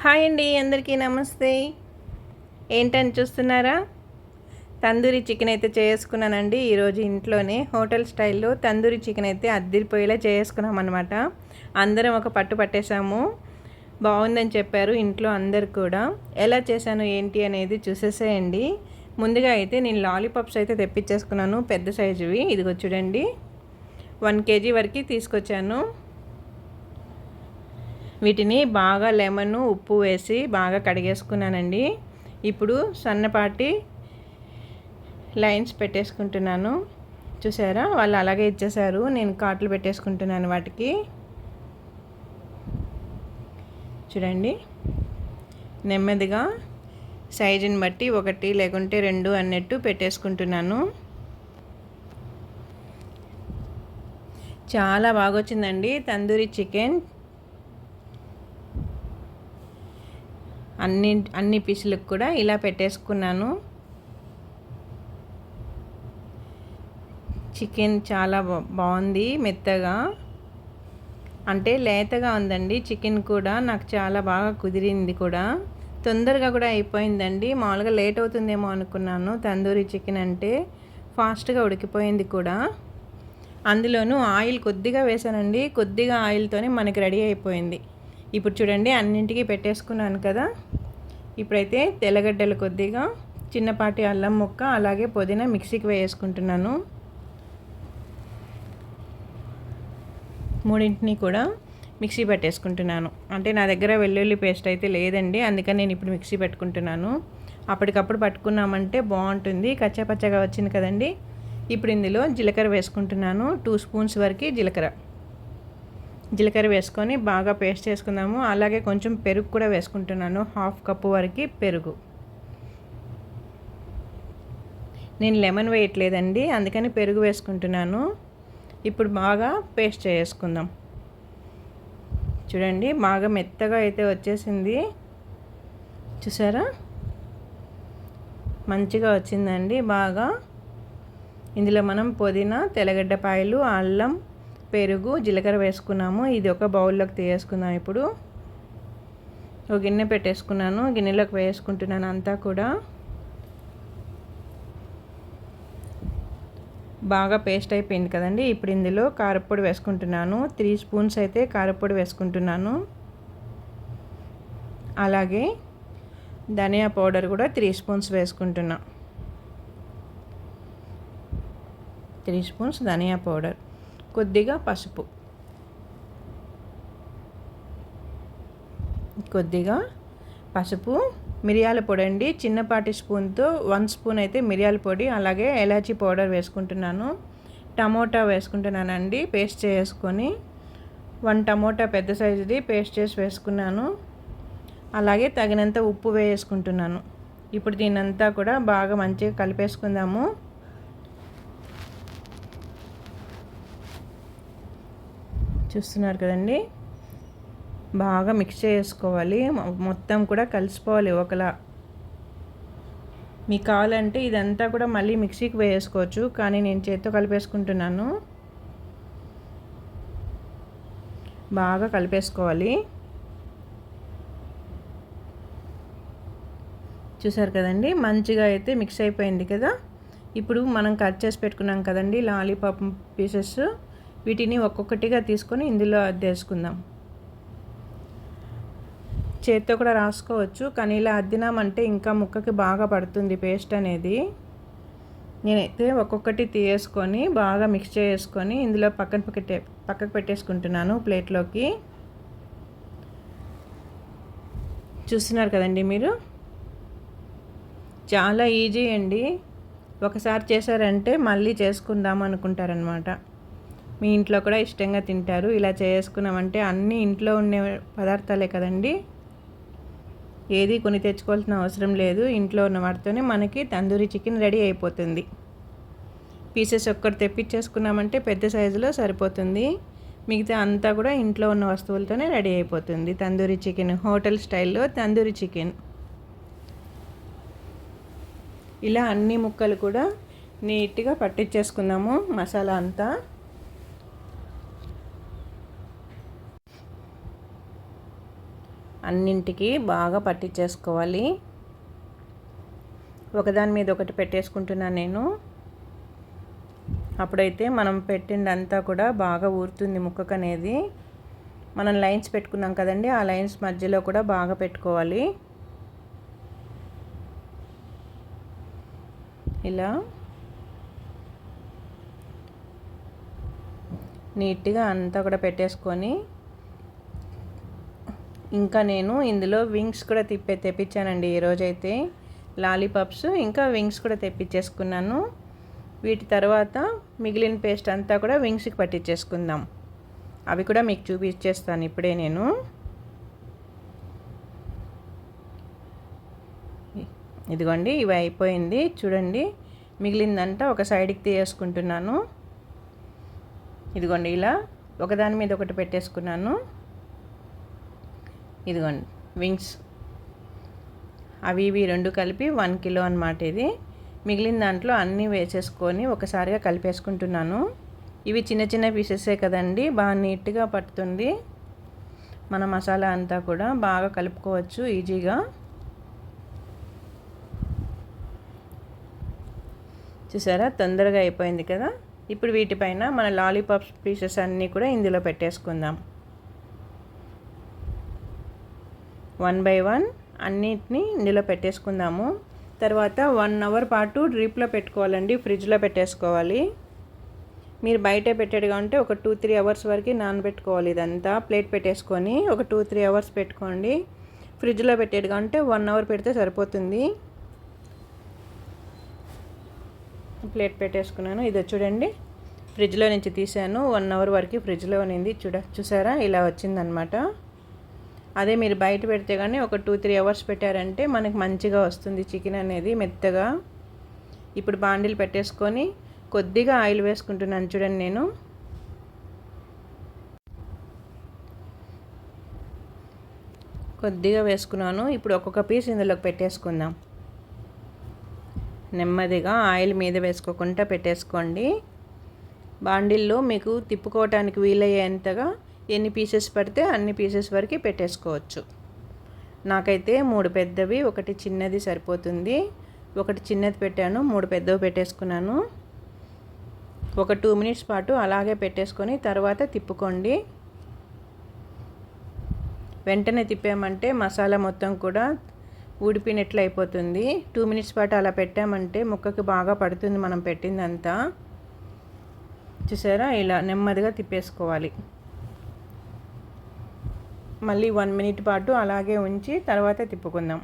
Hi అండి, అందరికీ నమస్తే. ఏంటని చూస్తున్నారా? తందూరి చికెన్ అయితే చేసుకున్నానండి ఈరోజు ఇంట్లోనే. హోటల్ స్టైల్లో తందూరి చికెన్ అయితే అద్దిరిపోయేలా చేసుకున్నాం అనమాట. అందరం ఒక పట్టు పట్టేశాము. బాగుందని చెప్పారు ఇంట్లో అందరు కూడా. ఎలా చేశాను ఏంటి అనేది చూసేసేయండి. ముందుగా అయితే నేను లాలీపాప్స్ అయితే తెప్పించేసుకున్నాను, పెద్ద సైజువి. ఇదిగో చూడండి, 1 kg వరకు తీసుకొచ్చాను. వీటిని బాగా లెమన్ ఉప్పు వేసి బాగా కడిగేసుకున్నానండి. ఇప్పుడు సన్నపాటి లైన్స్ పెట్టేసుకుంటున్నాను. చూసారా, వాళ్ళు అలాగే ఇచ్చేసారు, నేను కాట్లు పెట్టేసుకుంటున్నాను వాటికి. చూడండి, నెమ్మదిగా సైజుని బట్టి 1 లేకుంటే 2 అన్నట్టు పెట్టేసుకుంటున్నాను. చాలా బాగా వచ్చిందండి తందూరి చికెన్. అన్ని పీసులకు కూడా ఇలా పెట్టేసుకున్నాను. చికెన్ చాలా బాగుంది, మెత్తగా అంటే లేతగా ఉందండి. చికెన్ కూడా నాకు చాలా బాగా కుదిరింది కూడా, తొందరగా కూడా అయిపోయిందండి. మామూలుగా లేట్ అవుతుందేమో అనుకున్నాను, తందూరి చికెన్ అంటే ఫాస్ట్గా ఉడికిపోయింది కూడా. అందులోనూ ఆయిల్ కొద్దిగా వేసానండి, కొద్దిగా ఆయిల్తోనే మనకి రెడీ అయిపోయింది. ఇప్పుడు చూడండి, అన్నింటికి పెట్టేసుకున్నాను కదా. ఇప్పుడైతే తెల్లగడ్డలు కొద్దిగా, చిన్నపాటి అల్లం ముక్క, అలాగే పుదీనా మిక్సీకి వేసుకుంటున్నాను. మూడింటిని కూడా మిక్సీ పెట్టేసుకుంటున్నాను. అంటే నా దగ్గర వెల్లుల్లి పేస్ట్ అయితే లేదండి, అందుకని నేను ఇప్పుడు మిక్సీ పెట్టుకుంటున్నాను. అప్పటికప్పుడు పట్టుకున్నామంటే బాగుంటుంది. కచ్చాపచ్చగా వచ్చింది కదండి. ఇప్పుడు ఇందులో జీలకర్ర వేసుకుంటున్నాను. 2 స్పూన్స్ వరకు జీలకర్ర వేసుకొని బాగా పేస్ట్ చేసుకుందాము. అలాగే కొంచెం పెరుగు కూడా వేసుకుంటున్నాను, 1/2 కప్పు వరకు పెరుగు. నేను లెమన్ వేయట్లేదండి, అందుకని పెరుగు వేసుకుంటున్నాను. ఇప్పుడు బాగా పేస్ట్ చేసుకుందాం. చూడండి, బాగా మెత్తగా అయితే వచ్చేసింది. చూసారా, మంచిగా వచ్చిందండి బాగా. ఇందులో మనం పుదీనా, తెల్లగడ్డపాయలు, అల్లం, పెరుగు, జీలకర్ర వేసుకున్నాము. ఇది ఒక బౌల్లోకి తీసేసుకుందాం. ఇప్పుడు ఒక గిన్నె పెట్టేసుకున్నాను, గిన్నెలోకి వేసుకుంటున్నాను అంతా కూడా. బాగా పేస్ట్ అయిపోయింది కదండి. ఇప్పుడు ఇందులో కారపొడి వేసుకుంటున్నాను. 3 స్పూన్స్ అయితే కారపొడి వేసుకుంటున్నాను. అలాగే ధనియా పౌడర్ కూడా 3 స్పూన్స్ వేసుకుంటున్నా. 3 స్పూన్స్ ధనియా పౌడర్, కొద్దిగా పసుపు, మిరియాల పొడి అండి. చిన్నపాటి స్పూన్తో 1 స్పూన్ అయితే మిరియాల పొడి, అలాగే ఎలాచీ పౌడర్ వేసుకుంటున్నాను. టమోటా వేసుకుంటున్నానండి, పేస్ట్ చేసుకొని. 1 టమోటా పెద్ద సైజుది పేస్ట్ చేసి వేసుకున్నాను. అలాగే తగినంత ఉప్పు వేసుకుంటున్నాను. ఇప్పుడు దీనంతా కూడా బాగా మంచిగా కలిపేసుకుందాము. చూస్తున్నారు కదండి, బాగా మిక్స్ చేసుకోవాలి. మొత్తం కూడా కలిసిపోవాలి ఒకలా. మీకు కావాలంటే ఇదంతా కూడా మళ్ళీ మిక్సీకి వేసుకోవచ్చు, కానీ నేను చేత్తో కలిపేసుకుంటున్నాను. బాగా కలిపేసుకోవాలి. చూసారు కదండి, మంచిగా అయితే మిక్స్ అయిపోయింది కదా. ఇప్పుడు మనం కట్ చేసి పెట్టుకున్నాం కదండి లాలీపాప్ పీసెస్, వీటిని ఒక్కొక్కటిగా తీసుకొని ఇందులో అద్దేసుకుందాం. చేత్తో కూడా రాసుకోవచ్చు, కానీ ఇలా అద్దినామంటే ఇంకా ముక్కకి బాగా పడుతుంది పేస్ట్ అనేది. నేనైతే ఒక్కొక్కటి తీసుకొని బాగా మిక్స్ చేసుకొని ఇందులో పక్కకు పెట్టేసుకుంటున్నాను ప్లేట్లోకి. చూస్తున్నారు కదండి మీరు, చాలా ఈజీ అండి. ఒకసారి చేశారంటే మళ్ళీ చేసుకుందాం అనుకుంటారనమాట. మీ ఇంట్లో కూడా ఇష్టంగా తింటారు. ఇలా చేసుకున్నామంటే అన్నీ ఇంట్లో ఉండే పదార్థాలే కదండి, ఏది కొని తెచ్చుకోవాల్సిన అవసరం లేదు. ఇంట్లో ఉన్న వాటితోనే మనకి తందూరి చికెన్ రెడీ అయిపోతుంది. పీసెస్ ఒక్కటి తెప్పించేసుకున్నామంటే పెద్ద సైజులో సరిపోతుంది. మిగతా అంతా కూడా ఇంట్లో ఉన్న వస్తువులతోనే రెడీ అయిపోతుంది తందూరి చికెన్, హోటల్ స్టైల్లో తందూరి చికెన్. ఇలా అన్ని ముక్కలు కూడా నీట్గా పట్టించేసుకుందాము మసాలా అంతా. అన్నింటికి బాగా పట్టించేసుకోవాలి. ఒకదాని మీద ఒకటి పెట్టేసుకుంటున్నాను నేను. అప్పుడైతే మనం పెట్టిందంతా కూడా బాగా ఊరుతుంది ముక్కకు అనేది. మనం లైన్స్ పెట్టుకున్నాం కదండి, ఆ లైన్స్ మధ్యలో కూడా బాగా పెట్టుకోవాలి. ఇలా నీట్గా అంతా కూడా పెట్టేసుకొని, ఇంకా నేను ఇందులో వింగ్స్ కూడా తెప్పించానండి ఈరోజైతే. లాలీపాప్స్ ఇంకా వింగ్స్ కూడా తెప్పించేసుకున్నాను. వీటి తర్వాత మిగిలిన పేస్ట్ అంతా కూడా వింగ్స్కి పట్టించేసుకుందాం. అవి కూడా మీకు చూపించేస్తాను ఇప్పుడే నేను. ఇదిగోండి, ఇవి అయిపోయింది చూడండి. మిగిలిందంతా ఒక సైడ్కి తీసేసుకుంటున్నాను. ఇదిగోండి, ఇలా ఒకదాని మీద ఒకటి పెట్టేసుకున్నాను. ఇదిగోండి వింగ్స్, అవి ఇవి రెండు కలిపి 1 కిలో అన్నమాట ఇది. మిగిలిన దాంట్లో అన్నీ వేసేసుకొని ఒకసారిగా కలిపేసుకుంటున్నాను. ఇవి చిన్న చిన్న పీసెసే కదండి, బాగా నీట్గా పడుతుంది. మన మసాలా అంతా కూడా బాగా కలుపుకోవచ్చు ఈజీగా. చూసారా, తొందరగా అయిపోయింది కదా. ఇప్పుడు వీటిపైన మన లాలీపాప్స్ పీసెస్ అన్నీ కూడా ఇందులో పెట్టేసుకుందాం. 1 బై 1 అన్నిటిని ఇందులో పెట్టేసుకుందాము. తర్వాత 1 అవర్ పాటు డ్రిప్లో పెట్టుకోవాలండి, ఫ్రిడ్జ్లో పెట్టేసుకోవాలి. మీరు బయటే పెట్టేట్టుగా ఉంటే ఒక 2-3 అవర్స్ వరకు నానబెట్టుకోవాలి. ఇదంతా ప్లేట్ పెట్టేసుకొని ఒక 2-3 అవర్స్ పెట్టుకోండి. ఫ్రిడ్జ్లో పెట్టేట్టుగా ఉంటే 1 అవర్ పెడితే సరిపోతుంది. ప్లేట్ పెట్టేసుకున్నాను. ఇది చూడండి, ఫ్రిడ్జ్లో నుంచి తీసాను. 1 అవర్ వరకు ఫ్రిడ్జ్లో ఉన్నింది. చూసారా, ఇలా వచ్చిందనమాట. అదే మీరు బయట పెడితే కానీ ఒక 2-3 అవర్స్ పెట్టారంటే మనకి మంచిగా వస్తుంది చికెన్ అనేది మెత్తగా. ఇప్పుడు బాండిల్ పెట్టేసుకొని కొద్దిగా ఆయిల్ వేసుకుంటున్నాను చూడండి. నేను కొద్దిగా వేసుకున్నాను. ఇప్పుడు ఒక్కొక్క పీస్ ఇందులోకి పెట్టేసుకుందాం. నెమ్మదిగా ఆయిల్ మీద వేసుకోకుండా పెట్టేసుకోండి. బాండిల్లో మీకు తిప్పుకోవటానికి వీలయ్యేంతగా ఎన్ని పీసెస్ పడితే అన్ని పీసెస్ వరకు పెట్టేసుకోవచ్చు. నాకైతే 3 పెద్దవి, ఒకటి చిన్నది సరిపోతుంది. ఒకటి చిన్నది పెట్టాను, 3 పెద్దవి పెట్టేసుకున్నాను. ఒక 2 మినిట్స్ పాటు అలాగే పెట్టేసుకొని తర్వాత తిప్పుకోండి. వెంటనే తిప్పామంటే మసాలా మొత్తం కూడా ఊడిపోయినట్లు అయిపోతుంది. 2 మినిట్స్ పాటు అలా పెట్టామంటే ముక్కకి బాగా పడుతుంది మనం పెట్టిందంతా. చూసారా, ఇలా నెమ్మదిగా తిప్పేసుకోవాలి. మళ్ళీ 1 మినిట్ పాటు అలాగే ఉంచి తర్వాత తిప్పుకుందాం.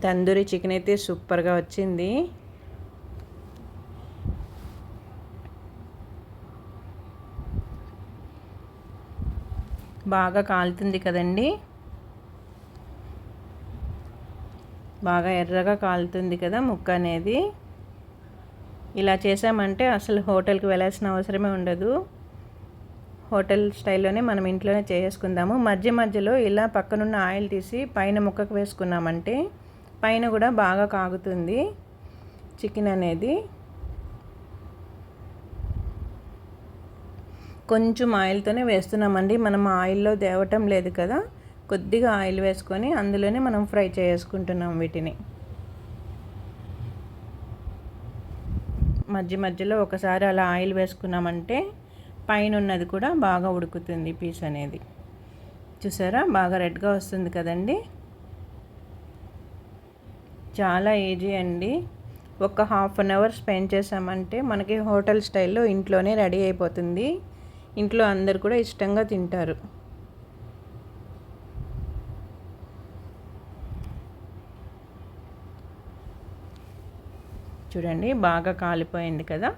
తందూరి చికెన్ అయితే సూపర్గా వచ్చింది. బాగా కాలుతుంది కదండి, బాగా ఎర్రగా కాలుతుంది కదా ముక్క అనేది. ఇలా చేసామంటే అసలు హోటల్కి వెళ్ళాల్సిన అవసరమే ఉండదు. హోటల్ స్టైల్లోనే మనం ఇంట్లోనే చేసుకుందాము. మధ్య మధ్యలో ఇలా పక్కనున్న ఆయిల్ తీసి పైన ముక్కకు వేసుకున్నామంటే పైన కూడా బాగా కాగుతుంది చికెన్ అనేది. కొంచెం ఆయిల్తోనే వేస్తున్నామండి, మనం ఆయిల్లో తేవటం లేదు కదా. కొద్దిగా ఆయిల్ వేసుకొని అందులోనే మనం ఫ్రై చేసుకుంటున్నాం వీటిని. మధ్య మధ్యలో ఒకసారి అలా ఆయిల్ వేసుకున్నామంటే పైన ఉన్నది కూడా బాగా ఉడుకుతుంది పీస్ అనేది. చూసారా, బాగా రెడ్గా వస్తుంది కదండి. చాలా ఈజీ అండి. ఒక ½ అన్ అవర్ స్పెండ్ చేసామంటే మనకి హోటల్ స్టైల్లో ఇంట్లోనే రెడీ అయిపోతుంది. ఇంట్లో అందరు కూడా ఇష్టంగా తింటారు. చూడండి, బాగా కాలిపోయింది కదా.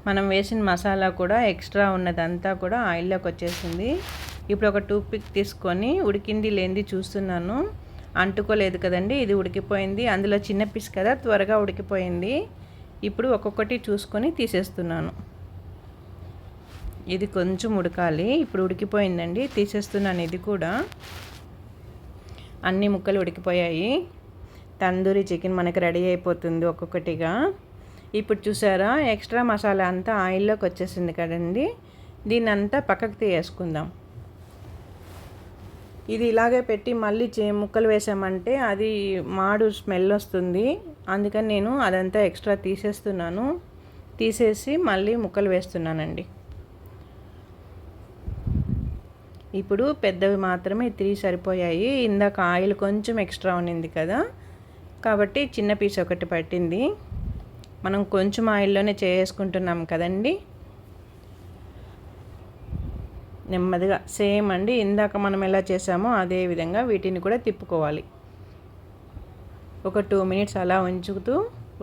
మనం వేసిన మసాలా కూడా ఎక్స్ట్రా ఉన్నదంతా కూడా ఆయిల్లోకి వచ్చేసింది. ఇప్పుడు ఒక టూత్ పిక్ తీసుకొని ఉడికింది లేనిది చూస్తున్నాను. అంటుకోలేదు కదండి, ఇది ఉడికిపోయింది. అందులో చిన్న పీస్ కదా, త్వరగా ఉడికిపోయింది. ఇప్పుడు ఒక్కొక్కటి చూసుకొని తీసేస్తున్నాను. ఇది కొంచెం ఉడకాలి. ఇప్పుడు ఉడికిపోయిందండి, తీసేస్తున్నాను. ఇది కూడా అన్ని ముక్కలు ఉడికిపోయాయి. తందూరి చికెన్ మనకి రెడీ అయిపోతుంది ఒక్కొక్కటిగా. ఇప్పుడు చూసారా ఎక్స్ట్రా మసాలా అంతా ఆయిల్లోకి వచ్చేసింది కదండి. దీన్ని అంతా పక్కకు తీసేసుకుందాం. ఇది ఇలాగే పెట్టి మళ్ళీ ముక్కలు వేసామంటే అది మాడు స్మెల్ వస్తుంది. అందుకని నేను అదంతా ఎక్స్ట్రా తీసేస్తున్నాను. తీసేసి మళ్ళీ ముక్కలు వేస్తున్నానండి. ఇప్పుడు పెద్దవి మాత్రమే 3 సరిపోయాయి. ఇందాక ఆయిల్ కొంచెం ఎక్స్ట్రా ఉన్నింది కదా, కాబట్టి చిన్న పీస్ ఒకటి పట్టింది. మనం కొంచెం ఆయిల్లోనే చేసుకుంటున్నాం కదండి. నెమ్మదిగా సేమ్ అండి, ఇందాక మనం ఎలా చేసామో అదే విధంగా వీటిని కూడా తిప్పుకోవాలి. ఒక 2 మినిట్స్ అలా ఉంచుతూ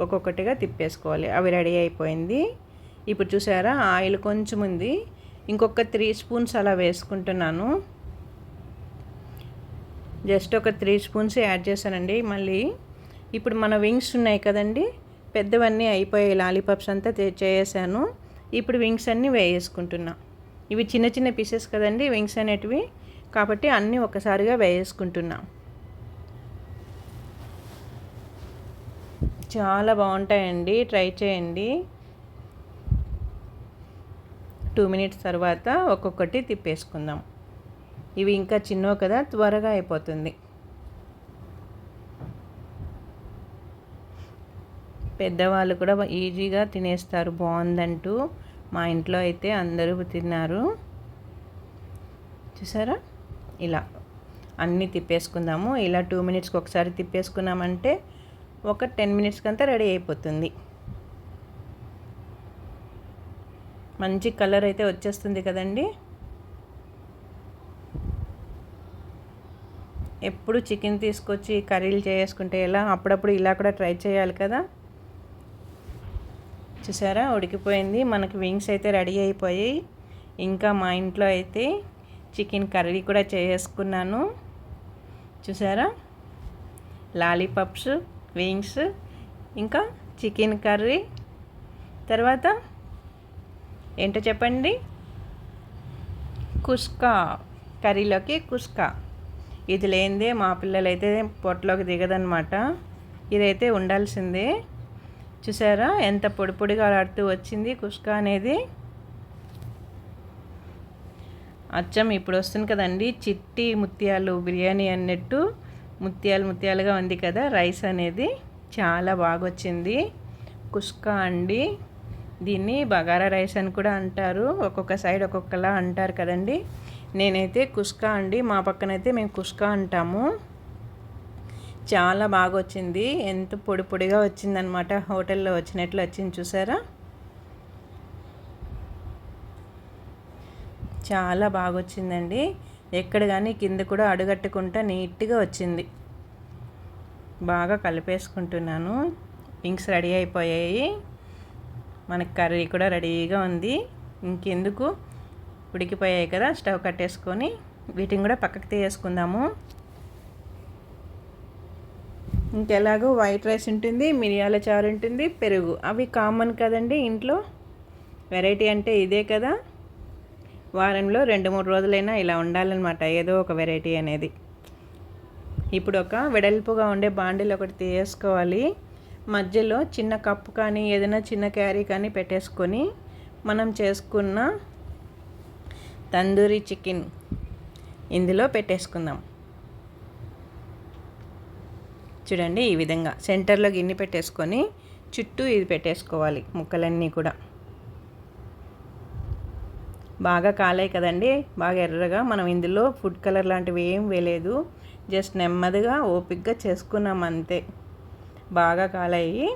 ఒక్కొక్కటిగా తిప్పేసుకోవాలి. అవి రెడీ అయిపోయింది. ఇప్పుడు చూసారా ఆయిల్ కొంచెం ఉంది, ఇంకొక 3 స్పూన్స్ అలా వేసుకుంటున్నాను. జస్ట్ ఒక 3 స్పూన్స్ యాడ్ చేశానండి. మళ్ళీ ఇప్పుడు మన వింగ్స్ ఉన్నాయి కదండి, పెద్దవన్నీ అయిపోయాయి. లాలీపాప్స్ అంతా చేసాను. ఇప్పుడు వింగ్స్ అన్నీ వేసుకుంటున్నా. ఇవి చిన్న చిన్న పీసెస్ కదండి వింగ్స్ అనేటివి, కాబట్టి అన్నీ ఒకసారిగా వేసుకుంటున్నా. చాలా బాగుంటాయండి, ట్రై చేయండి. 2 మినిట్స్ తర్వాత ఒక్కొక్కటి తిప్పేసుకుందాం. ఇవి ఇంకా చిన్నవి కదా, త్వరగా అయిపోతుంది. పెద్దవాళ్ళు కూడా ఈజీగా తినేస్తారు బాగుందంటూ. మా ఇంట్లో అయితే అందరూ తిన్నారు. చూసారా, ఇలా అన్నీ తిప్పేసుకుందాము. ఇలా 2 మినిట్స్కి ఒకసారి తిప్పేసుకున్నామంటే ఒక 10 మినిట్స్కి అంతా రెడీ అయిపోతుంది. మంచి కలర్ అయితే వచ్చేస్తుంది కదండి. ఎప్పుడు చికెన్ తీసుకొచ్చి కర్రీలు చేసుకుంటే ఎలా, అప్పుడప్పుడు ఇలా కూడా ట్రై చేయాలి కదా. చూసారా ఉడికిపోయింది. మనకి వింగ్స్ అయితే రెడీ అయిపోయాయి. ఇంకా మా ఇంట్లో అయితే చికెన్ కర్రీ కూడా చేసుకున్నాను. చూసారా, లాలీపాప్స్, వింగ్స్, ఇంకా చికెన్ కర్రీ, తర్వాత ఏంటో చెప్పండి, కుస్కా, కర్రీలోకి కుస్కా. ఇది లేనిదే మా పిల్లలైతే పొట్టలోకి దిగదనమాట. ఇదైతే ఉండాల్సిందే. చూసారా ఎంత పొడి పొడిగా ఆడుతూ వచ్చింది కుస్కా అనేది. అచ్చం ఇప్పుడు వస్తుంది కదండి చిట్టి ముత్యాలు బిర్యానీ అన్నట్టు ముత్యాలు ముత్యాలుగా ఉంది కదా రైస్ అనేది. చాలా బాగా వచ్చింది కుస్కా అండి. దీన్ని బగారా రైస్ అని కూడా అంటారు, ఒక్కొక్క సైడ్ ఒక్కొక్కలా అంటారు కదండి. నేనైతే కుస్కా అండి, మా పక్కనైతే మేము కుస్కా అంటాము. చాలా బాగా వచ్చింది, ఎంత పొడి పొడిగా వచ్చిందనమాట, హోటల్లో వచ్చినట్లు వచ్చింది. చూసారా చాలా బాగా వచ్చిందండి. ఎక్కడ కానీ కింద కూడా అడుగట్టుకుంటా నీట్గా వచ్చింది. బాగా కలిపేసుకుంటున్నాను. వింగ్స్ రెడీ అయిపోయాయి, మనకి కర్రీ కూడా రెడీగా ఉంది. ఇంకెందుకు, ఉడికిపోయాయి కదా, స్టవ్ కట్టేసుకొని వీటిని కూడా పక్కకు తీసేసుకుందాము. ఇంకెలాగో వైట్ రైస్ ఉంటుంది, మిరియాల చారు ఉంటుంది, పెరుగు, అవి కామన్ కదండి ఇంట్లో. వెరైటీ అంటే ఇదే కదా. వారంలో 2-3 రోజులైనా ఇలా ఉండాలన్నమాట, ఏదో ఒక వెరైటీ అనేది. ఇప్పుడు ఒక వెడల్పుగా ఉండే బాండిల్ ఒకటి తీసుకోవాలి. మధ్యలో చిన్న కప్పు కానీ ఏదైనా చిన్న క్యారీ కానీ పెట్టేసుకొని మనం చేసుకున్న తందూరి చికెన్ ఇందులో పెట్టేసుకుందాం. చూడండి ఈ విధంగా సెంటర్లో గిన్నె పెట్టేసుకొని చుట్టూ ఇది పెట్టేసుకోవాలి. ముక్కలన్నీ కూడా బాగా కాలాయి కదండి, బాగా ఎర్రగా. మనం ఇందులో ఫుడ్ కలర్ లాంటివి ఏం వేయలేదు, జస్ట్ నెమ్మదిగా ఓపిక్గా చేసుకున్నాం అంతే. బాగా కాలాయి,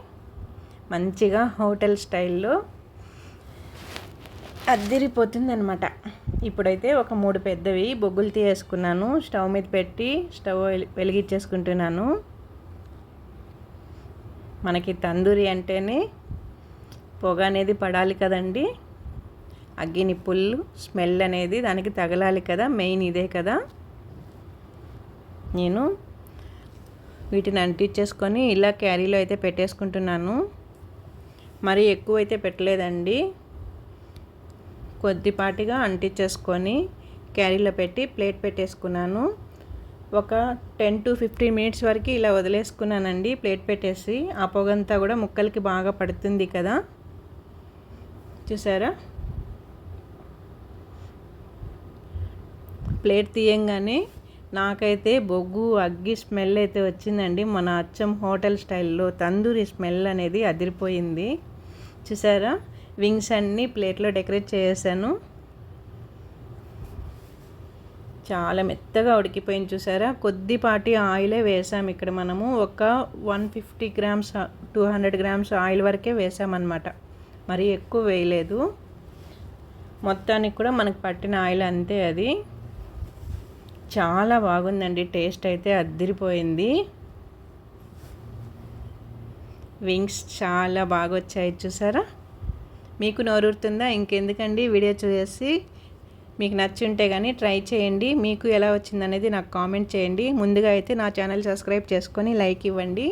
మంచిగా హోటల్ స్టైల్లో అద్దిరిపోతుంది అనమాట. ఇప్పుడైతే ఒక 3 పెద్దవి బొగ్గులు తీసుకున్నాను, స్టవ్ మీద పెట్టి స్టవ్ వెలిగించేసుకుంటున్నాను. మనకి తందూరి అంటేనే పొగ అనేది పడాలి కదండి, అగ్గిని పుల్లు స్మెల్ అనేది దానికి తగలాలి కదా, మెయిన్ ఇదే కదా. నేను వీటిని అంటించేసుకొని ఇలా క్యారీలో అయితే పెట్టేసుకుంటున్నాను. మరి ఎక్కువ అయితే పెట్టలేదండి, కొద్దిపాటిగా అంటించేసుకొని క్యారీలో పెట్టి ప్లేట్ పెట్టేసుకున్నాను. ఒక 10 to 15 మినిట్స్ వరకు ఇలా వదిలేసుకున్నానండి ప్లేట్ పెట్టేసి. ఆ పొగంతా కూడా ముక్కలకి బాగా పడుతుంది కదా, చూసారా. ప్లేట్ తీయంగానే నాకైతే బొగ్గు అగ్గి స్మెల్ అయితే వచ్చిందండి. మన అచ్చం హోటల్ స్టైల్లో తందూరి స్మెల్ అనేది అదిరిపోయింది. చూసారా, వింగ్స్ అన్నీ ప్లేట్లో డెకరేట్ చేసాను. చాలా మెత్తగా ఉడికిపోయింది చూసారా. కొద్దిపాటి ఆయిలే వేసాము ఇక్కడ మనము. ఒక 150 గ్రామ్స్ 200 గ్రామ్స్ ఆయిల్ వరకే వేసామన్నమాట, మరి ఎక్కువ వేయలేదు. మొత్తానికి కూడా మనకు పట్టిన ఆయిల్ అంతే. అది చాలా బాగుందండి, టేస్ట్ అయితే అద్దిరిపోయింది. వింగ్స్ చాలా బాగా వచ్చాయి చూసారా. మీకు నోరూరుతుందా? ఇంకెందుకండి, వీడియో చూసి మీకు నచ్చుంటే కానీ ట్రై చేయండి. మీకు ఎలా వచ్చిందనేది నాకు కామెంట్ చేయండి. ముందుగా అయితే నా ఛానల్ సబ్స్క్రైబ్ చేసుకొని లైక్ ఇవ్వండి.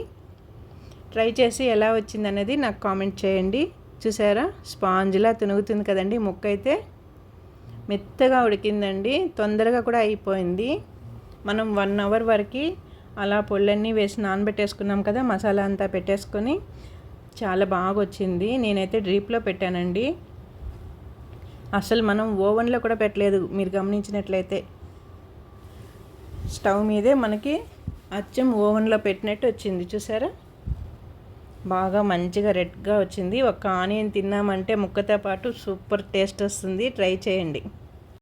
ట్రై చేసి ఎలా వచ్చిందనేది నాకు కామెంట్ చేయండి. చూసారా, స్పాంజ్లా తునుగుతుంది కదండి. ముక్క అయితే మెత్తగా ఉడికిందండి, తొందరగా కూడా అయిపోయింది. మనం 1 అవర్ వరకు అలా పొళ్ళన్నీ వేసి నానబెట్టేసుకున్నాం కదా, మసాలా అంతా పెట్టేసుకొని చాలా బాగా వచ్చింది. నేనైతే డ్రీప్లో పెట్టానండి, అసలు మనం ఓవెన్లో కూడా పెట్టలేదు. మీరు గమనించినట్లయితే స్టవ్ మీదే మనకి అచ్చం ఓవెన్లో పెట్టినట్టు వచ్చింది చూసారా. బాగా మంచిగా రెడ్గా వచ్చింది. ఒక ఆనియన్ తిన్నామంటే ముక్కతో పాటు సూపర్ టేస్ట్ వస్తుంది. ట్రై చేయండి.